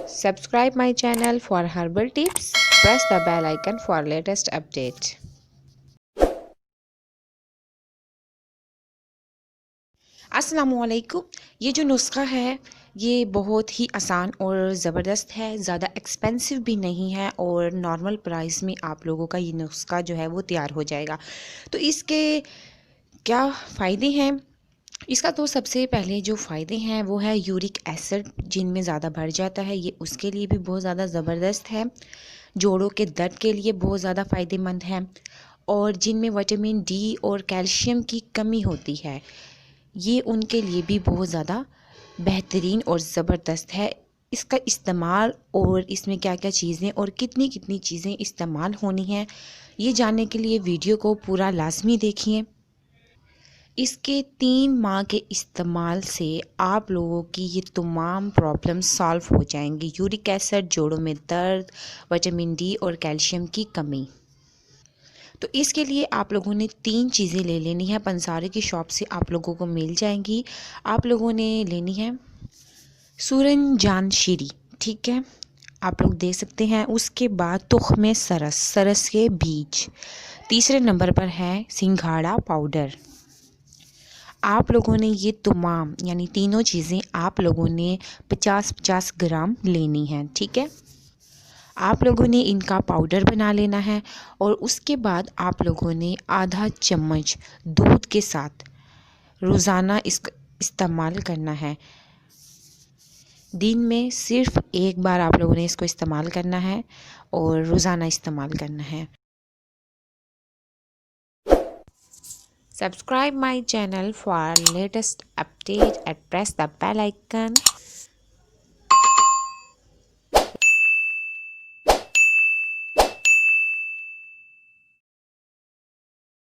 Subscribe my channel for herbal tips. Press the bell icon for latest update. अस्सलामुअलैकुम। ये जो नुस्खा है ये बहुत ही आसान और ज़बरदस्त है, ज़्यादा एक्सपेंसिव भी नहीं है और नॉर्मल प्राइस में आप लोगों का ये नुस्खा जो है वो तैयार हो जाएगा। तो इसके क्या फ़ायदे हैं? इसका तो सबसे पहले जो फ़ायदे हैं वो है यूरिक एसिड जिनमें ज़्यादा बढ़ जाता है, ये उसके लिए भी बहुत ज़्यादा ज़बरदस्त है। जोड़ों के दर्द के लिए बहुत ज़्यादा फ़ायदेमंद है और जिनमें विटामिन डी और कैल्शियम की कमी होती है ये उनके लिए भी बहुत ज़्यादा बेहतरीन और ज़बरदस्त है। इसका इस्तेमाल और इसमें क्या-क्या चीज़ें और कितनी-कितनी चीज़ें इस्तेमाल होनी हैं, ये जानने के लिए वीडियो को पूरा लाज़मी देखिए। इसके 3 माह के इस्तेमाल से आप लोगों की ये तमाम प्रॉब्लम सॉल्व हो जाएँगी। यूरिक एसिड, जोड़ों में दर्द, विटामिन डी और कैल्शियम की कमी। तो इसके लिए आप लोगों ने 3 चीज़ें ले लेनी है, पंसारे की शॉप से आप लोगों को मिल जाएँगी। आप लोगों ने लेनी है सूरजजान शीरी, ठीक है? आप लोग दे सकते हैं। उसके बाद तुख़्म सरस, सरस के बीज। तीसरे नंबर पर है सिंघाड़ा पाउडर। आप लोगों ने ये तमाम यानी तीनों चीज़ें आप लोगों ने 50-50 ग्राम लेनी हैं, ठीक है? आप लोगों ने इनका पाउडर बना लेना है और उसके बाद आप लोगों ने आधा चम्मच दूध के साथ रोज़ाना इसका इस्तेमाल करना है। दिन में सिर्फ़ एक बार आप लोगों ने इसको इस्तेमाल करना है और रोज़ाना इस्तेमाल करना है। Subscribe my channel for latest update and press the bell icon.